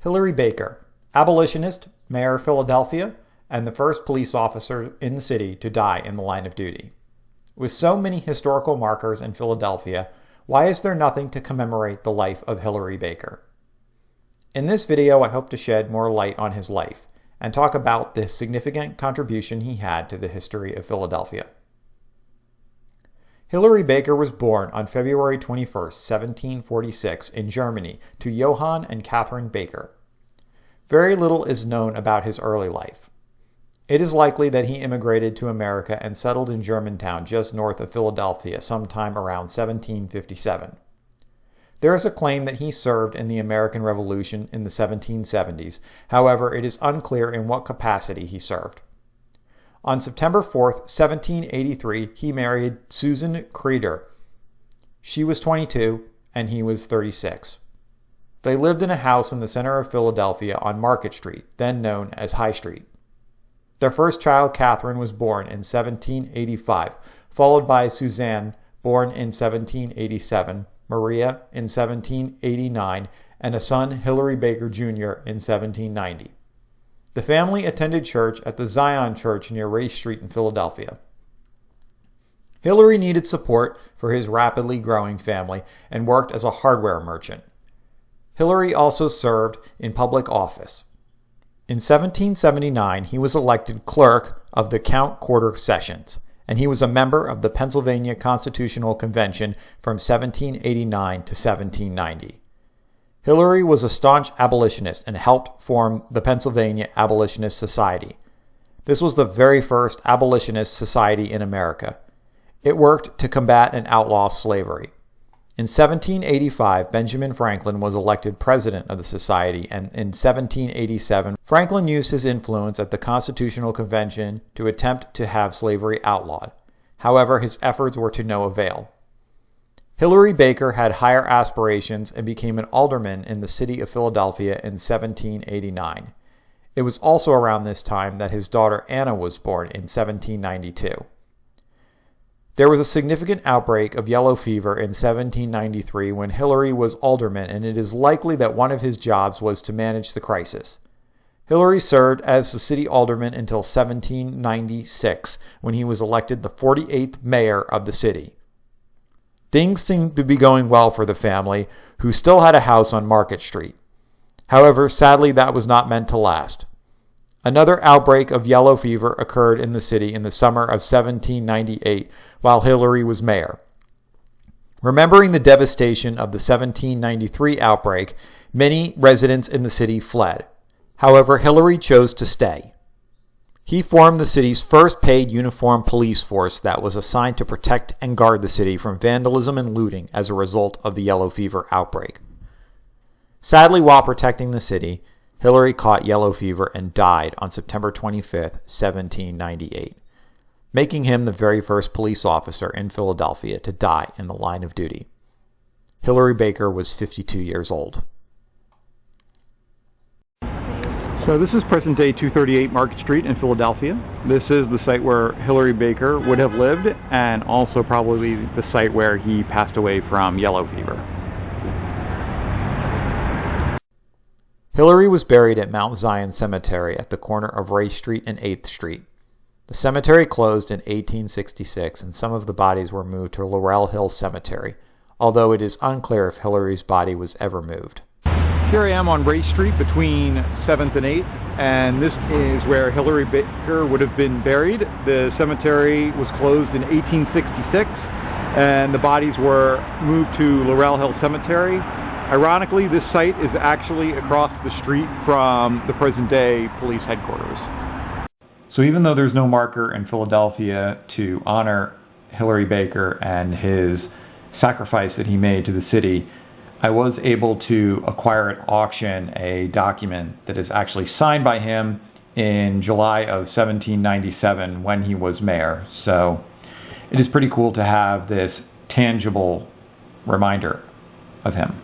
Hilary Baker, abolitionist, mayor of Philadelphia, and the first police officer in the city to die in the line of duty. With so many historical markers in Philadelphia, why is there nothing to commemorate the life of Hilary Baker? In this video, I hope to shed more light on his life and talk about the significant contribution he had to the history of Philadelphia. Hilary Baker was born on February 21, 1746 in Germany to Johann and Catherine Baker. Very little is known about his early life. It is likely that he immigrated to America and settled in Germantown just north of Philadelphia sometime around 1757. There is a claim that he served in the American Revolution in the 1770s. However, it is unclear in what capacity he served. On September 4, 1783, he married Susan Creeder. She was 22 and he was 36. They lived in a house in the center of Philadelphia on Market Street, then known as High Street. Their first child, Catherine, was born in 1785, followed by Suzanne, born in 1787, Maria in 1789, and a son, Hilary Baker Jr., in 1790. The family attended church at the Zion Church near Race Street in Philadelphia. Hilary needed support for his rapidly growing family and worked as a hardware merchant. Hilary also served in public office. In 1779, he was elected clerk of the Count Quarter Sessions, and he was a member of the Pennsylvania Constitutional Convention from 1789 to 1790. Hilary was a staunch abolitionist and helped form the Pennsylvania Abolitionist Society. This was the very first abolitionist society in America. It worked to combat and outlaw slavery. In 1785, Benjamin Franklin was elected president of the society, and in 1787, Franklin used his influence at the Constitutional Convention to attempt to have slavery outlawed. However, his efforts were to no avail. Hilary Baker had higher aspirations and became an alderman in the city of Philadelphia in 1789. It was also around this time that his daughter Anna was born in 1792. There was a significant outbreak of yellow fever in 1793 when Hilary was alderman, and it is likely that one of his jobs was to manage the crisis. Hilary served as the city alderman until 1796, when he was elected the 48th mayor of the city. Things seemed to be going well for the family, who still had a house on Market Street. However, sadly, that was not meant to last. Another outbreak of yellow fever occurred in the city in the summer of 1798 while Hilary was mayor. Remembering the devastation of the 1793 outbreak, many residents in the city fled. However, Hilary chose to stay. He formed the city's first paid uniformed police force that was assigned to protect and guard the city from vandalism and looting as a result of the yellow fever outbreak. Sadly, while protecting the city, Hilary caught yellow fever and died on September 25, 1798, making him the very first police officer in Philadelphia to die in the line of duty. Hilary Baker was 52 years old. So this is present-day 238 Market Street in Philadelphia. This is the site where Hilary Baker would have lived, and also probably the site where he passed away from yellow fever. Hilary was buried at Mount Zion Cemetery at the corner of Race Street and 8th Street. The cemetery closed in 1866, and some of the bodies were moved to Laurel Hill Cemetery, although it is unclear if Hilary's body was ever moved. Here I am on Race Street between 7th and 8th, and this is where Hilary Baker would have been buried. The cemetery was closed in 1866, and the bodies were moved to Laurel Hill Cemetery. Ironically, this site is actually across the street from the present-day police headquarters. So even though there's no marker in Philadelphia to honor Hilary Baker and his sacrifice that he made to the city, I was able to acquire at auction a document that is actually signed by him in July of 1797 when he was mayor. So it is pretty cool to have this tangible reminder of him.